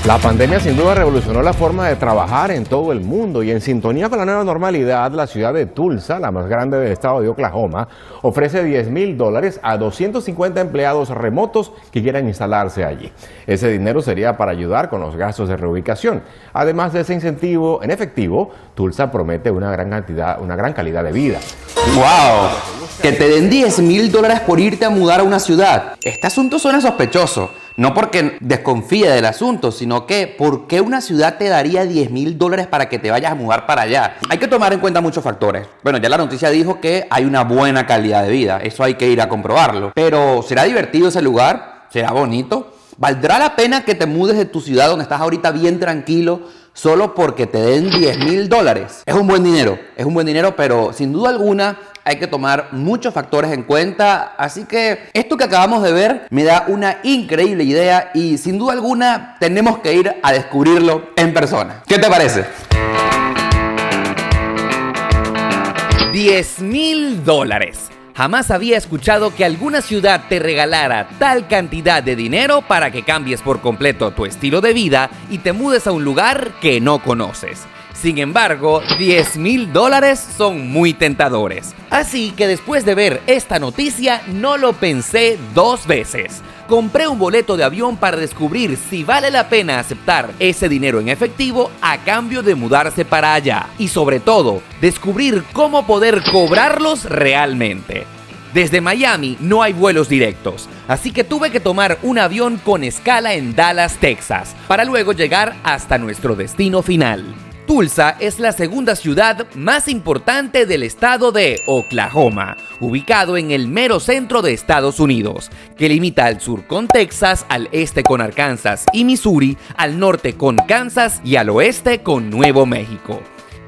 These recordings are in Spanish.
La pandemia sin duda revolucionó la forma de trabajar en todo el mundo y en sintonía con la nueva normalidad, la ciudad de Tulsa, la más grande del estado de Oklahoma, ofrece $10,000 a 250 empleados remotos que quieran instalarse allí. Ese dinero sería para ayudar con los gastos de reubicación. Además de ese incentivo en efectivo, Tulsa promete una gran calidad de vida. ¡Wow! Que te den $10,000 por irte a mudar a una ciudad. Este asunto suena sospechoso. No porque desconfíe del asunto, sino que ¿por qué una ciudad te daría $10,000 para que te vayas a mudar para allá? Hay que tomar en cuenta muchos factores. Bueno, ya la noticia dijo que hay una buena calidad de vida. Eso hay que ir a comprobarlo. Pero ¿será divertido ese lugar? ¿Será bonito? ¿Valdrá la pena que te mudes de tu ciudad donde estás ahorita bien tranquilo solo porque te den $10,000? Es un buen dinero, pero sin duda alguna hay que tomar muchos factores en cuenta, así que esto que acabamos de ver me da una increíble idea y sin duda alguna tenemos que ir a descubrirlo en persona. ¿Qué te parece? $10,000. Jamás había escuchado que alguna ciudad te regalara tal cantidad de dinero para que cambies por completo tu estilo de vida y te mudes a un lugar que no conoces. Sin embargo, $10,000 son muy tentadores. Así que después de ver esta noticia, no lo pensé dos veces. Compré un boleto de avión para descubrir si vale la pena aceptar ese dinero en efectivo a cambio de mudarse para allá. Y sobre todo, descubrir cómo poder cobrarlos realmente. Desde Miami no hay vuelos directos, así que tuve que tomar un avión con escala en Dallas, Texas, para luego llegar hasta nuestro destino final. Tulsa es la segunda ciudad más importante del estado de Oklahoma, ubicado en el mero centro de Estados Unidos, que limita al sur con Texas, al este con Arkansas y Missouri, al norte con Kansas y al oeste con Nuevo México.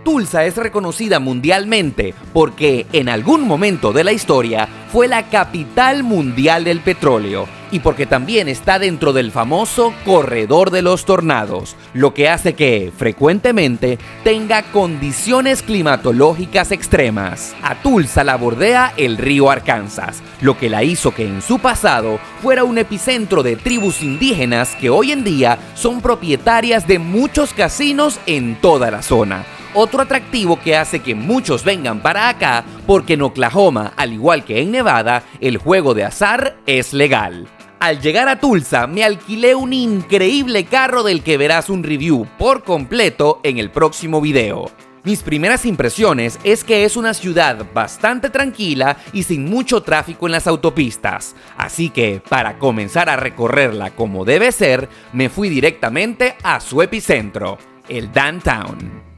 Tulsa es reconocida mundialmente porque en algún momento de la historia fue la capital mundial del petróleo y porque también está dentro del famoso Corredor de los Tornados, lo que hace que, frecuentemente, tenga condiciones climatológicas extremas. A Tulsa la bordea el río Arkansas, lo que la hizo que en su pasado fuera un epicentro de tribus indígenas que hoy en día son propietarias de muchos casinos en toda la zona. Otro atractivo que hace que muchos vengan para acá, porque en Oklahoma, al igual que en Nevada, el juego de azar es legal. Al llegar a Tulsa, me alquilé un increíble carro del que verás un review por completo en el próximo video. Mis primeras impresiones es que es una ciudad bastante tranquila y sin mucho tráfico en las autopistas. Así que, para comenzar a recorrerla como debe ser, me fui directamente a su epicentro, el Downtown.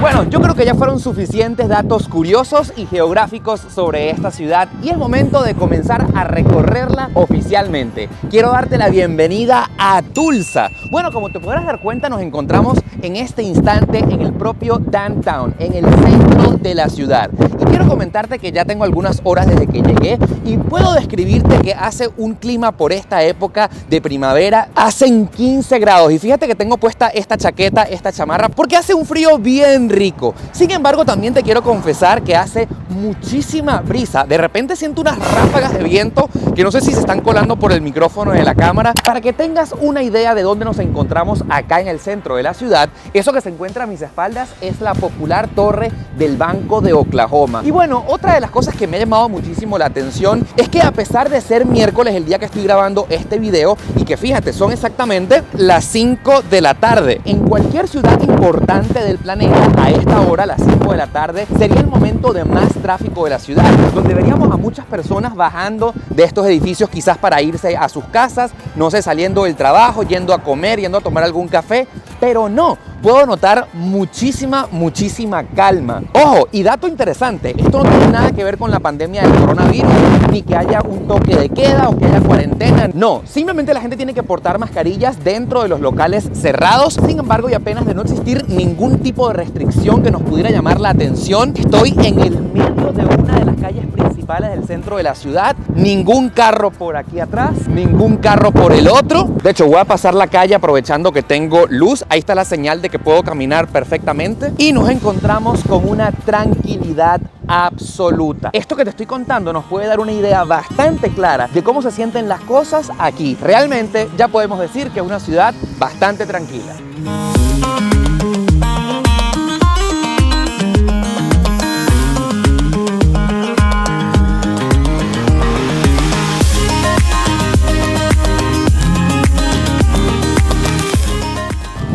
Bueno, yo creo que ya fueron suficientes datos curiosos y geográficos sobre esta ciudad y es momento de comenzar a recorrerla oficialmente. Quiero darte la bienvenida a Tulsa. Bueno, como te podrás dar cuenta, nos encontramos en este instante en el propio Downtown, en el centro de la ciudad. Y quiero comentarte que ya tengo algunas horas desde que llegué y puedo describirte que hace un clima por esta época de primavera, hacen 15 grados. Y fíjate que tengo puesta esta chaqueta, esta chamarra, porque hace un frío bien rico. Sin embargo, también te quiero confesar que hace muchísima brisa. De repente siento unas ráfagas de viento que no sé si se están colando por el micrófono de la cámara. Para que tengas una idea de dónde nos encontramos acá en el centro de la ciudad, eso que se encuentra a mis espaldas es la popular torre del Banco de Oklahoma. Y bueno, otra de las cosas que me ha llamado muchísimo la atención es que a pesar de ser miércoles el día que estoy grabando este video y que fíjate, son exactamente las 5 de la tarde. En cualquier ciudad importante del planeta, a esta hora, las 5 de la tarde, sería el momento de más tráfico de la ciudad, donde veríamos a muchas personas bajando de estos edificios quizás para irse a sus casas, no sé, saliendo del trabajo, yendo a comer, yendo a tomar algún café, pero no, puedo notar muchísima calma. Ojo, y dato interesante, esto no tiene nada que ver con la pandemia del coronavirus, ni que haya un toque de queda o que haya cuarentena, no, simplemente la gente tiene que portar mascarillas dentro de los locales cerrados. Sin embargo, y apenas de no existir ningún tipo de restricción que nos pudiera llamar la atención, estoy en el medio de una de las calles principales principales del centro de la ciudad. Ningún carro por aquí atrás, ningún carro por el otro. De hecho, voy a pasar la calle aprovechando que tengo luz. Ahí está la señal de que puedo caminar perfectamente. Y nos encontramos con una tranquilidad absoluta. Esto que te estoy contando nos puede dar una idea bastante clara de cómo se sienten las cosas aquí. Realmente ya podemos decir que es una ciudad bastante tranquila.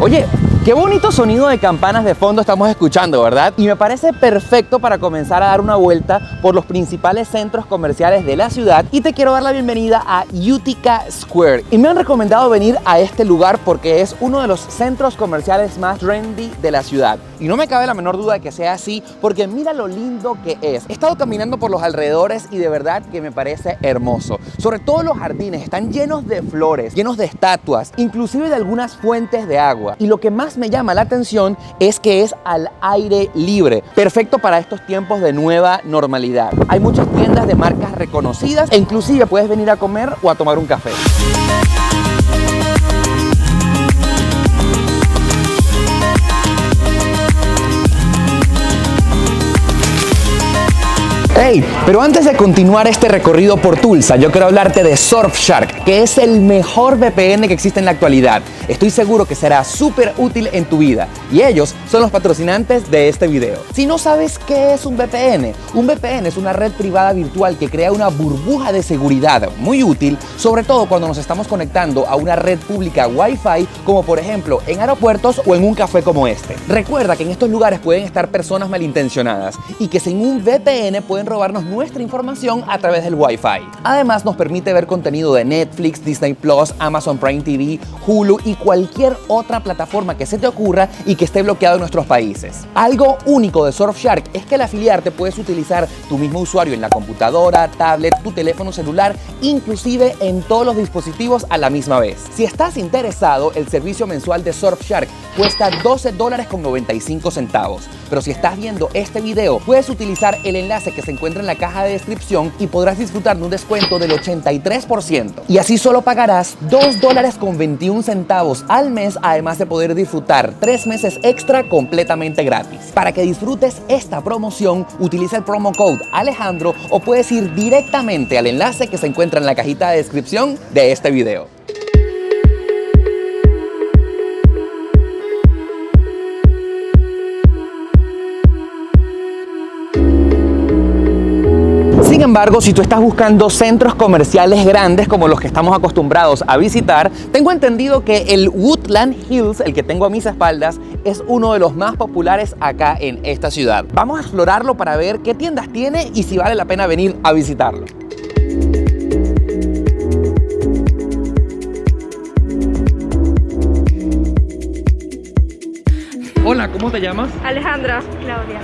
Oye, qué bonito sonido de campanas de fondo estamos escuchando, ¿verdad? Y me parece perfecto para comenzar a dar una vuelta por los principales centros comerciales de la ciudad y te quiero dar la bienvenida a Utica Square. Y me han recomendado venir a este lugar porque es uno de los centros comerciales más trendy de la ciudad. Y no me cabe la menor duda de que sea así porque mira lo lindo que es. He estado caminando por los alrededores y de verdad que me parece hermoso. Sobre todo los jardines están llenos de flores, llenos de estatuas, inclusive de algunas fuentes de agua. Y lo que más me llama la atención es que es al aire libre, perfecto para estos tiempos de nueva normalidad. Hay muchas tiendas de marcas reconocidas e inclusive puedes venir a comer o a tomar un café. Hey, pero antes de continuar este recorrido por Tulsa, yo quiero hablarte de Surfshark, que es el mejor VPN que existe en la actualidad. Estoy seguro que será súper útil en tu vida y ellos son los patrocinantes de este video. Si no sabes qué es un VPN es una red privada virtual que crea una burbuja de seguridad muy útil, sobre todo cuando nos estamos conectando a una red pública Wi-Fi, como por ejemplo en aeropuertos o en un café como este. Recuerda que en estos lugares pueden estar personas malintencionadas y que sin un VPN pueden robarnos nuestra información a través del Wi-Fi. Además, nos permite ver contenido de Netflix, Disney Plus, Amazon Prime TV, Hulu y cualquier otra plataforma que se te ocurra y que esté bloqueado en nuestros países. Algo único de Surfshark es que al afiliarte puedes utilizar tu mismo usuario en la computadora, tablet, tu teléfono celular, inclusive en todos los dispositivos a la misma vez. Si estás interesado, el servicio mensual de Surfshark cuesta $12.95. Pero si estás viendo este video, puedes utilizar el enlace que se encuentra en la caja de descripción y podrás disfrutar de un descuento del 83%. Y así solo pagarás $2.21 al mes, además de poder disfrutar 3 meses extra completamente gratis. Para que disfrutes esta promoción, utiliza el promo code Alejandro o puedes ir directamente al enlace que se encuentra en la cajita de descripción de este video. Sin embargo, si tú estás buscando centros comerciales grandes como los que estamos acostumbrados a visitar, tengo entendido que el Woodland Hills, el que tengo a mis espaldas, es uno de los más populares acá en esta ciudad. Vamos a explorarlo para ver qué tiendas tiene y si vale la pena venir a visitarlo. Hola, ¿cómo te llamas? Alejandra. Claudia.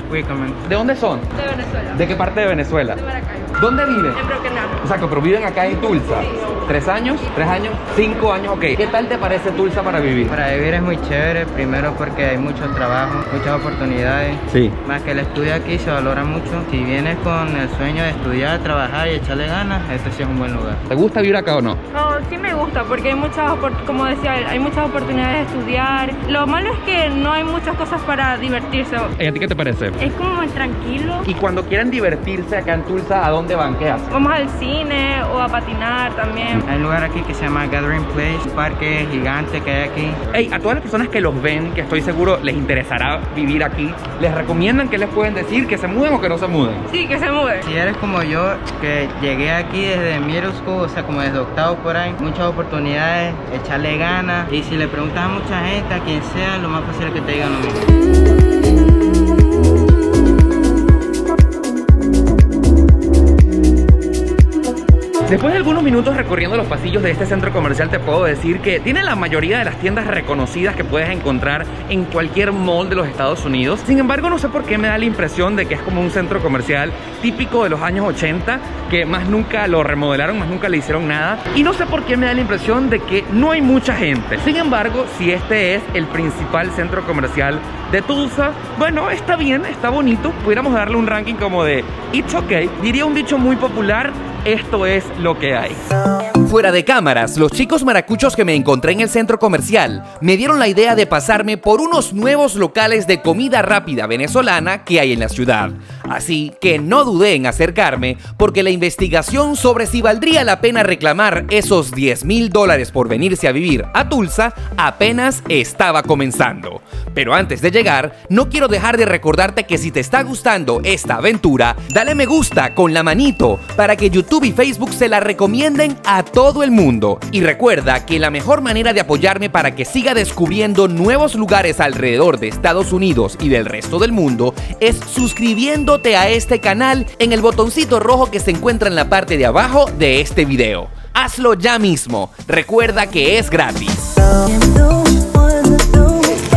¿De dónde son? De Venezuela. ¿De qué parte de Venezuela? De Maracaibo. ¿Dónde viven? En Broquenal. Exacto, pero viven acá en Tulsa. Sí. ¿3 años? ¿3 años? ¿5 años? Ok. ¿Qué tal te parece Tulsa para vivir? Para vivir es muy chévere, primero porque hay mucho trabajo, muchas oportunidades. Sí. Más que el estudio aquí se valora mucho. Si vienes con el sueño de estudiar, trabajar y echarle ganas, este sí es un buen lugar. ¿Te gusta vivir acá o no? Oh, sí me gusta porque hay muchas, como decía él, hay muchas oportunidades de estudiar. Lo malo es que no hay muchas cosas para divertirse. ¿A ti qué te parece? Es como muy tranquilo. Y cuando quieren divertirse acá en Tulsa, ¿a dónde van? ¿Qué hacen? Vamos al cine o a patinar también. Hay un lugar aquí que se llama Gathering Place, un parque gigante que hay aquí. Hey, a todas las personas que los ven, que estoy seguro les interesará vivir aquí, ¿les recomiendan que les pueden decir que se muden o que no se muden? Sí, que se mueve. Si eres como yo, que llegué aquí desde middle school, o sea, como desde octavo por ahí, muchas oportunidades, echarle ganas. Y si le preguntas a mucha gente, a quien sea, lo más fácil es que te digan lo mismo. Después de algunos minutos recorriendo los pasillos de este centro comercial, te puedo decir que tiene la mayoría de las tiendas reconocidas que puedes encontrar en cualquier mall de los Estados Unidos. Sin embargo, no sé por qué me da la impresión de que es como un centro comercial típico de los años 80, que más nunca lo remodelaron, más nunca le hicieron nada. Y no sé por qué me da la impresión de que no hay mucha gente. Sin embargo, si este es el principal centro comercial de Tulsa, bueno, está bien, está bonito. Pudiéramos darle un ranking como de It's okay. Diría un dicho muy popular: esto es lo que hay. Fuera de cámaras, los chicos maracuchos que me encontré en el centro comercial me dieron la idea de pasarme por unos nuevos locales de comida rápida venezolana que hay en la ciudad. Así que no dudé en acercarme, porque la investigación sobre si valdría la pena reclamar esos $10,000 por venirse a vivir a Tulsa apenas estaba comenzando. Pero antes de llegar, no quiero dejar de recordarte que si te está gustando esta aventura, dale me gusta con la manito para que YouTube y Facebook se la recomienden a todo el mundo. Y recuerda que la mejor manera de apoyarme para que siga descubriendo nuevos lugares alrededor de Estados Unidos y del resto del mundo es suscribiéndote a este canal en el botoncito rojo que se encuentra en la parte de abajo de este video. Hazlo ya mismo. Recuerda que es gratis.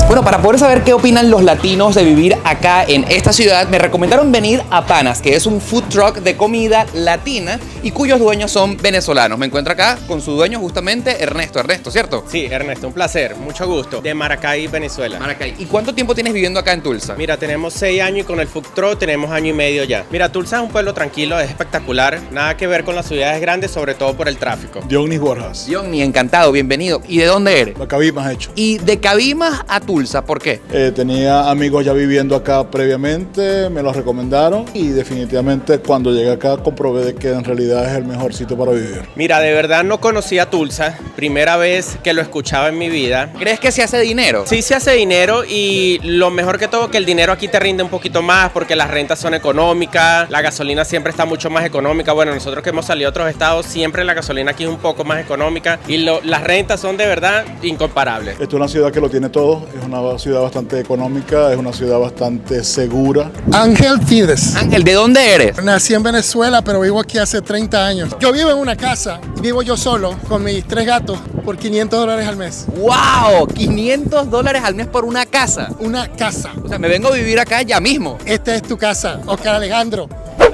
Bueno, para poder saber qué opinan los latinos de vivir acá en esta ciudad, me recomendaron venir a Panas, que es un food truck de comida latina y cuyos dueños son venezolanos. Me encuentro acá con su dueño justamente, Ernesto. Ernesto, ¿cierto? Sí, Ernesto, un placer, mucho gusto. De Maracay, Venezuela. Maracay. ¿Y cuánto tiempo tienes viviendo acá en Tulsa? Mira, tenemos 6 años y con el food truck tenemos 1 año y medio ya. Mira, Tulsa es un pueblo tranquilo, es espectacular. Nada que ver con las ciudades grandes, sobre todo por el tráfico. Dionis Borjas. Johnny, encantado, bienvenido. ¿Y de dónde eres? La Cabimas hecho. Y de Cabimas a Tulsa, ¿por qué? Tenía amigos ya viviendo acá previamente, me los recomendaron y definitivamente cuando llegué acá comprobé de que en realidad es el mejor sitio para vivir. Mira, de verdad no conocía Tulsa, primera vez que lo escuchaba en mi vida. ¿Crees que se hace dinero? Sí se hace dinero y lo mejor que todo que el dinero aquí te rinde un poquito más porque las rentas son económicas, la gasolina siempre está mucho más económica. Bueno, nosotros que hemos salido a otros estados, siempre la gasolina aquí es un poco más económica y las rentas son de verdad incomparables. Esto es una ciudad que lo tiene todo, es una ciudad bastante económica, es una ciudad bastante segura. Ángel Fides. Ángel, ¿de dónde eres? Nací en Venezuela, pero vivo aquí hace 30 años. Yo vivo en una casa y vivo yo solo con mis 3 gatos por $500 al mes. ¡Wow! $500 al mes por una casa. Una casa. O sea, me vengo a vivir acá ya mismo. Esta es tu casa, Oscar Alejandro.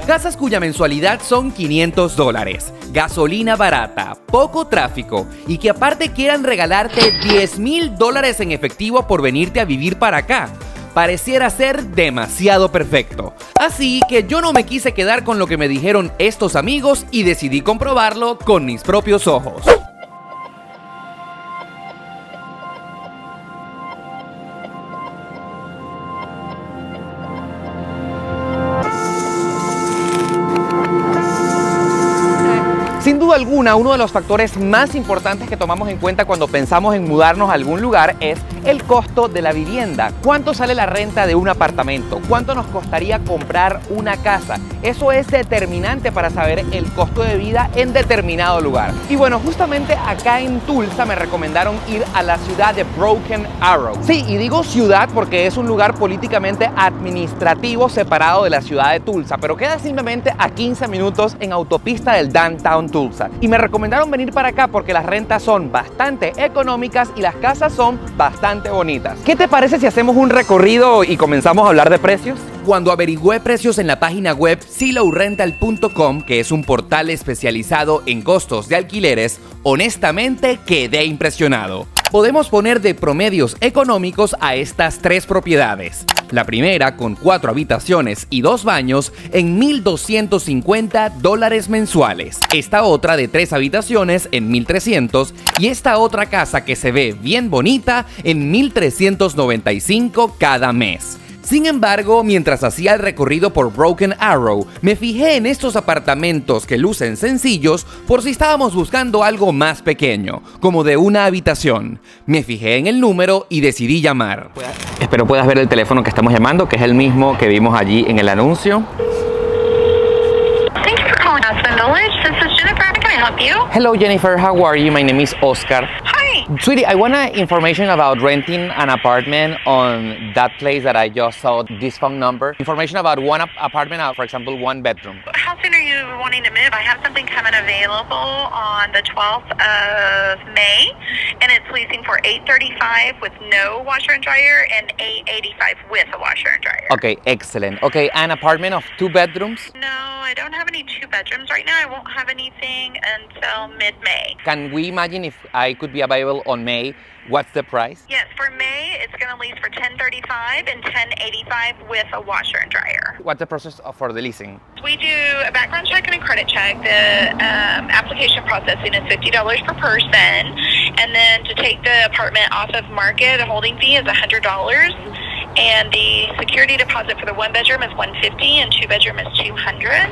Casas cuya mensualidad son $500, gasolina barata, poco tráfico y que aparte quieran regalarte $10,000 en efectivo por venirte a vivir para acá. Pareciera ser demasiado perfecto. Así que yo no me quise quedar con lo que me dijeron estos amigos y decidí comprobarlo con mis propios ojos. Sin duda alguna, uno de los factores más importantes que tomamos en cuenta cuando pensamos en mudarnos a algún lugar es el costo de la vivienda. ¿Cuánto sale la renta de un apartamento? ¿Cuánto nos costaría comprar una casa? Eso es determinante para saber el costo de vida en determinado lugar. Y bueno, justamente acá en Tulsa me recomendaron ir a la ciudad de Broken Arrow. Sí, y digo ciudad porque es un lugar políticamente administrativo separado de la ciudad de Tulsa, pero queda simplemente a 15 minutos en autopista del downtown Tulsa. Y me recomendaron venir para acá porque las rentas son bastante económicas y las casas son bastante bonitas. ¿Qué te parece si hacemos un recorrido y comenzamos a hablar de precios? Cuando averigüé precios en la página web zillowrental.com, que es un portal especializado en costos de alquileres, honestamente quedé impresionado. Podemos poner de promedios económicos a estas 3 propiedades. La primera, con 4 habitaciones y 2 baños, en $1,250 mensuales. Esta otra de 3 habitaciones en $1,300 y esta otra casa que se ve bien bonita en $1,395 cada mes. Sin embargo, mientras hacía el recorrido por Broken Arrow, me fijé en estos apartamentos que lucen sencillos por si estábamos buscando algo más pequeño, como de una habitación. Me fijé en el número y decidí llamar. Espero puedas ver el teléfono que estamos llamando, que es el mismo que vimos allí en el anuncio. Thank you for calling Aspen Village. This is Jennifer. How can I help you? Hello Jennifer, how are you? My name is Oscar. Hi, Okay. Sweetie, I want information about renting an apartment on that place that I just saw this phone number. Information about one apartment, for example, one bedroom. How soon are you wanting to move? I have something coming available on the 12th of May, and it's leasing for $835 with no washer and dryer and $885 with a washer and dryer. Okay, excellent. Okay, an apartment of 2 bedrooms? No, I don't have any 2 bedrooms right now. I won't have anything until mid-May. Can we imagine if I could be available on May? What's the price? Yes, for May, it's going to lease for $1035 and $1085 with a washer and dryer. What's the process for the leasing? We do a background check and a credit check. The application processing is $50 per person. And then to take the apartment off of market, a holding fee is $100. And the security deposit for the 1 bedroom is $150 and 2 bedroom is $200.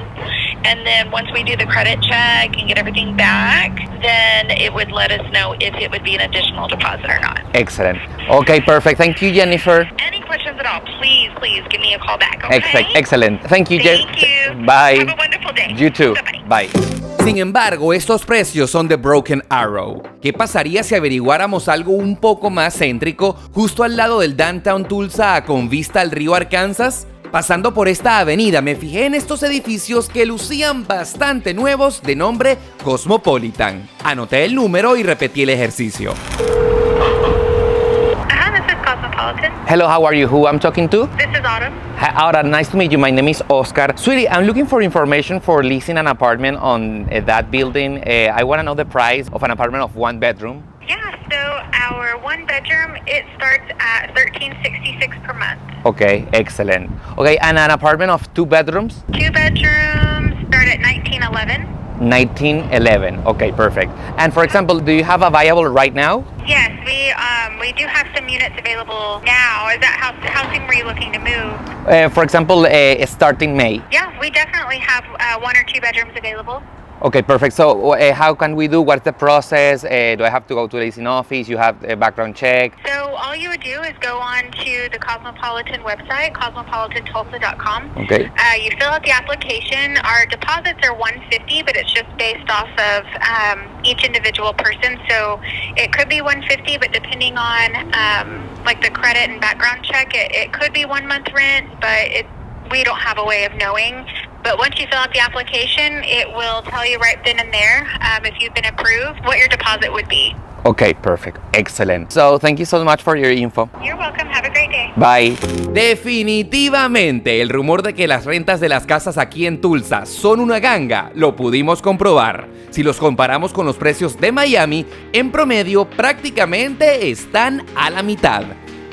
And then once we do the credit check and get everything back, then it would let us know if it would be an additional deposit or not. Excellent. Okay, perfect. Thank you, Jennifer. Any questions at all, please give me a call back, okay? Excellent. Thank you, Thank you. Bye. Have a wonderful day. You too. Bye-bye. Bye. Sin embargo, estos precios son de Broken Arrow. ¿Qué pasaría si averiguáramos algo un poco más céntrico, justo al lado del Downtown Tulsa con vista al río Arkansas? Pasando por esta avenida me fijé en estos edificios que lucían bastante nuevos de nombre Cosmopolitan. Anoté el número y repetí el ejercicio. This is Cosmopolitan. Hello, how are you? Who I'm talking to? This is Autumn. Hi, Autumn, nice to meet you. My name is Oscar. Sweetie, I'm looking for information for leasing an apartment on that building. I want to know the price of an apartment of 1 bedroom. Yeah, so our 1 bedroom, it starts at $1366 per month. Okay, excellent. Okay, and an apartment of 2 bedrooms? 2 bedrooms start at $1911. 1911. Okay, perfect. And for example, do you have available right now? Yes, we do have some units available now. Is that how soon were you looking to move? For example, starting May. Yeah, we definitely have 1 or 2 bedrooms available. Okay, perfect. So how can we do? What's the process? Do I have to go to the leasing office? You have a background check? So all you would do is go on to the Cosmopolitan website, cosmopolitantulsa.com. Okay. You fill out the application. Our deposits are $150, but it's just based off of each individual person. So it could be $150, but depending on like the credit and background check, it could be 1 month rent, but we don't have a way of knowing. But once you fill out the application, it will tell you right then and there, if you've been approved, what your deposit would be. Okay, perfect. Excellent. So thank you so much for your info. You're welcome. Have a great day. Bye. Definitivamente, el rumor de que las rentas de las casas aquí en Tulsa son una ganga, lo pudimos comprobar. Si los comparamos con los precios de Miami, en promedio prácticamente están a la mitad.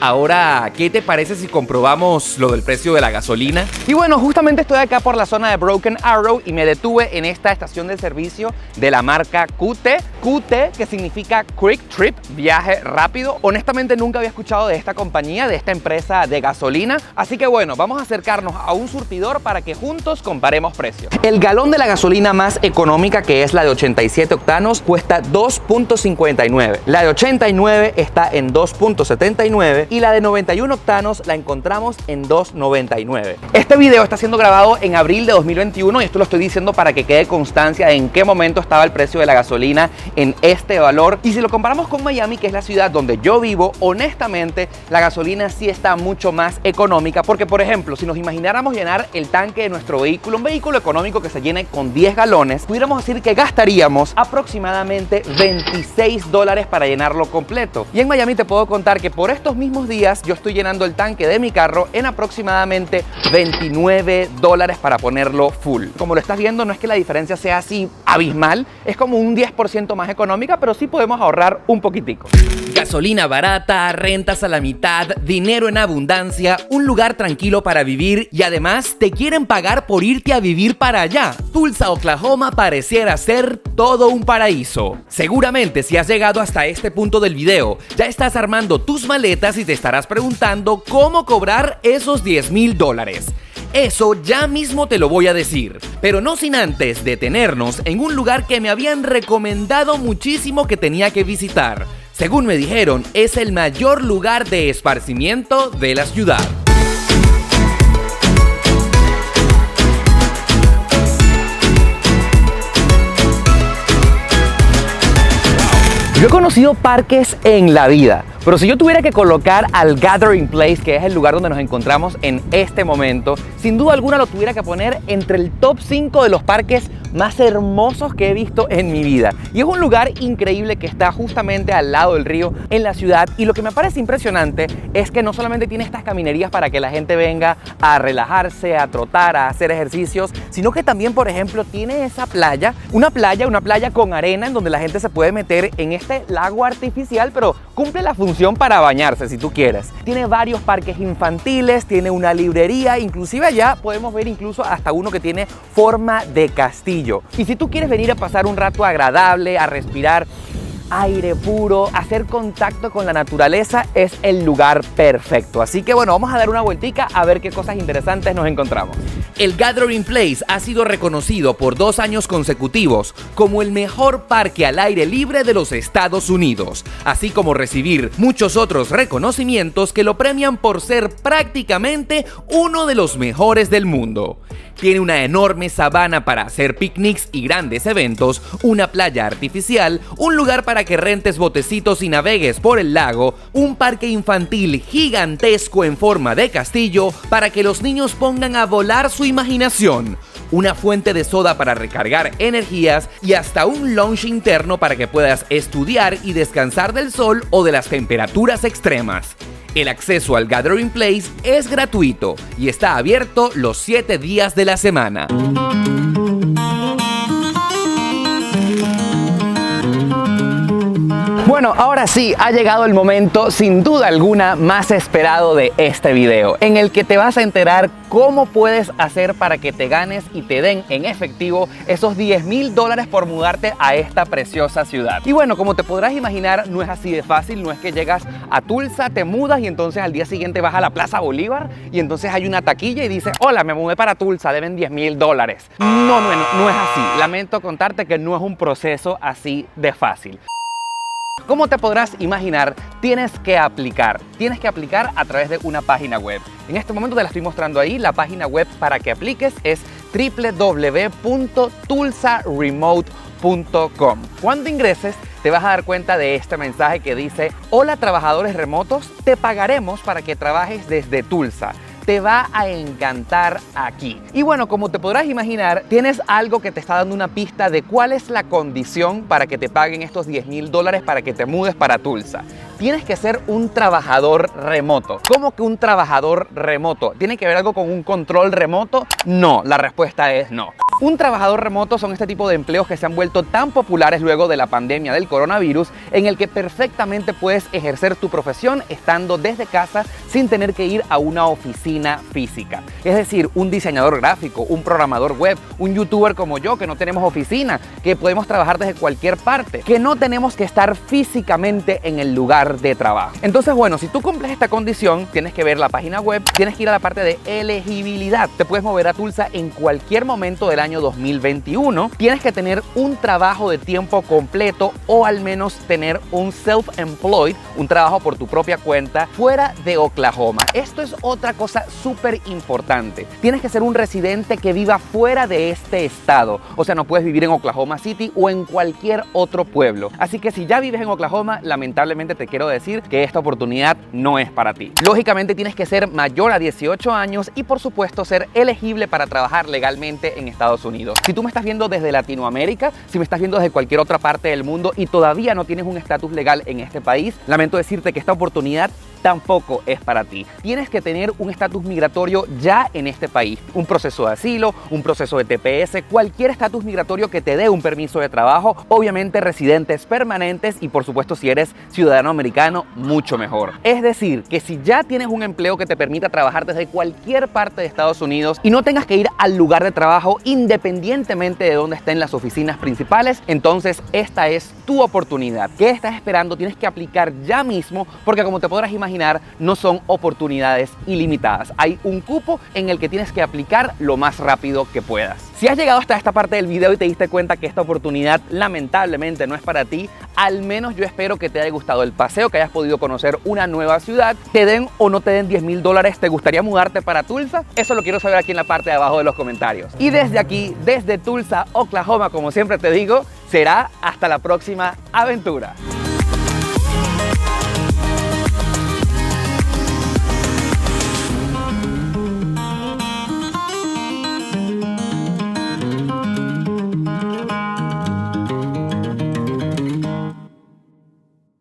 Ahora, ¿qué te parece si comprobamos lo del precio de la gasolina? Y bueno, justamente estoy acá por la zona de Broken Arrow y me detuve en esta estación de servicio de la marca QT. QT, que significa Quick Trip, viaje rápido. Honestamente nunca había escuchado de esta compañía, de esta empresa de gasolina. Así que bueno, vamos a acercarnos a un surtidor para que juntos comparemos precios. El galón de la gasolina más económica, que es la de 87 octanos, cuesta $2.59. La de 89 está en $2.79. Y la de 91 octanos la encontramos en $2.99. Este video está siendo grabado en abril de 2021 y esto lo estoy diciendo para que quede constancia de en qué momento estaba el precio de la gasolina en este valor. Y si lo comparamos con Miami, que es la ciudad donde yo vivo, honestamente la gasolina sí está mucho más económica, porque por ejemplo, si nos imagináramos llenar el tanque de nuestro vehículo, un vehículo económico que se llene con 10 galones, pudiéramos decir que gastaríamos aproximadamente $26 para llenarlo completo. Y en Miami te puedo contar que por estos mismos días yo estoy llenando el tanque de mi carro en aproximadamente $29 para ponerlo full. Como lo estás viendo, no es que la diferencia sea así abismal, es como un 10% más económica, pero sí podemos ahorrar un poquitico. Gasolina barata, rentas a la mitad, dinero en abundancia, un lugar tranquilo para vivir y además te quieren pagar por irte a vivir para allá. Tulsa, Oklahoma pareciera ser todo un paraíso. Seguramente si has llegado hasta este punto del video, ya estás armando tus maletas y te estarás preguntando cómo cobrar esos $10,000. Eso ya mismo te lo voy a decir, pero no sin antes detenernos en un lugar que me habían recomendado muchísimo que tenía que visitar. Según me dijeron, es el mayor lugar de esparcimiento de la ciudad. Yo he conocido parques en la vida, pero si yo tuviera que colocar al Gathering Place, que es el lugar donde nos encontramos en este momento, sin duda alguna lo tuviera que poner entre el top 5 de los parques más hermosos que he visto en mi vida. Y es un lugar increíble que está justamente al lado del río en la ciudad, y lo que me parece impresionante es que no solamente tiene estas caminerías para que la gente venga a relajarse, a trotar, a hacer ejercicios, sino que también, por ejemplo, tiene esa playa, una playa con arena en donde la gente se puede meter en este lago artificial, pero cumple la función para bañarse si tú quieres. Tiene varios parques infantiles, tiene una librería, inclusive allá podemos ver incluso hasta uno que tiene forma de castillo. Y si tú quieres venir a pasar un rato agradable, a respirar aire puro, hacer contacto con la naturaleza, es el lugar perfecto. Así que bueno, vamos a dar una vueltica a ver qué cosas interesantes nos encontramos. El Gathering Place ha sido reconocido por 2 años consecutivos como el mejor parque al aire libre de los Estados Unidos, así como recibir muchos otros reconocimientos que lo premian por ser prácticamente uno de los mejores del mundo. Tiene una enorme sabana para hacer picnics y grandes eventos, una playa artificial, un lugar para que rentes botecitos y navegues por el lago, un parque infantil gigantesco en forma de castillo para que los niños pongan a volar su imaginación, una fuente de soda para recargar energías y hasta un lounge interno para que puedas estudiar y descansar del sol o de las temperaturas extremas. El acceso al Gathering Place es gratuito y está abierto los 7 días de la semana. Bueno, ahora sí, ha llegado el momento sin duda alguna más esperado de este video, en el que te vas a enterar cómo puedes hacer para que te ganes y te den en efectivo esos $10,000 por mudarte a esta preciosa ciudad. Y bueno, como te podrás imaginar, no es así de fácil, no es que llegas a Tulsa, te mudas y entonces al día siguiente vas a la Plaza Bolívar y entonces hay una taquilla y dices, hola, me mudé para Tulsa, deben $10,000. No es así. Lamento contarte que no es un proceso así de fácil. Como te podrás imaginar, tienes que aplicar a través de una página web. En este momento te la estoy mostrando ahí. La página web para que apliques es www.tulsaremote.com. Cuando ingreses, te vas a dar cuenta de este mensaje que dice: hola trabajadores remotos, te pagaremos para que trabajes desde Tulsa. Te va a encantar aquí. Y bueno, como te podrás imaginar, tienes algo que te está dando una pista de cuál es la condición para que te paguen estos $10,000 para que te mudes para Tulsa. Tienes que ser un trabajador remoto. ¿Cómo que un trabajador remoto? ¿Tiene que ver algo con un control remoto? No, la respuesta es no. Un trabajador remoto son este tipo de empleos que se han vuelto tan populares luego de la pandemia del coronavirus, en el que perfectamente puedes ejercer tu profesión estando desde casa sin tener que ir a una oficina física. Es decir, un diseñador gráfico, un programador web, un youtuber como yo, que no tenemos oficina, que podemos trabajar desde cualquier parte, que no tenemos que estar físicamente en el lugar de trabajo. Entonces, bueno, si tú cumples esta condición, tienes que ver la página web, tienes que ir a la parte de elegibilidad. Te puedes mover a Tulsa en cualquier momento del año 2021. Tienes que tener un trabajo de tiempo completo o al menos tener un self-employed, un trabajo por tu propia cuenta fuera de Oklahoma. Esto es otra cosa súper importante. Tienes que ser un residente que viva fuera de este estado. O sea, no puedes vivir en Oklahoma City o en cualquier otro pueblo. Así que si ya vives en Oklahoma, lamentablemente te quiero decir que esta oportunidad no es para ti. Lógicamente tienes que ser mayor a 18 años y por supuesto ser elegible para trabajar legalmente en Estados Unidos. Si tú me estás viendo desde Latinoamérica, si me estás viendo desde cualquier otra parte del mundo y todavía no tienes un estatus legal en este país, lamento decirte que esta oportunidad tampoco es para ti. Tienes que tener un estatus migratorio ya en este país, un proceso de asilo, un proceso de TPS, cualquier estatus migratorio que te dé un permiso de trabajo, obviamente residentes permanentes y por supuesto si eres ciudadano americano, mucho mejor. Es decir, que si ya tienes un empleo que te permita trabajar desde cualquier parte de Estados Unidos y no tengas que ir al lugar de trabajo independientemente de dónde estén las oficinas principales, entonces esta es tu oportunidad. ¿Qué estás esperando? Tienes que aplicar ya mismo porque como te podrás imaginar, no son oportunidades ilimitadas. Hay un cupo en el que tienes que aplicar lo más rápido que puedas. Si has llegado hasta esta parte del video y te diste cuenta que esta oportunidad lamentablemente no es para ti, al menos yo espero que te haya gustado el paseo, que hayas podido conocer una nueva ciudad. Te den o no te den $10,000, ¿te gustaría mudarte para Tulsa? Eso lo quiero saber aquí en la parte de abajo de los comentarios. Y desde aquí, desde Tulsa, Oklahoma, como siempre te digo, será hasta la próxima aventura.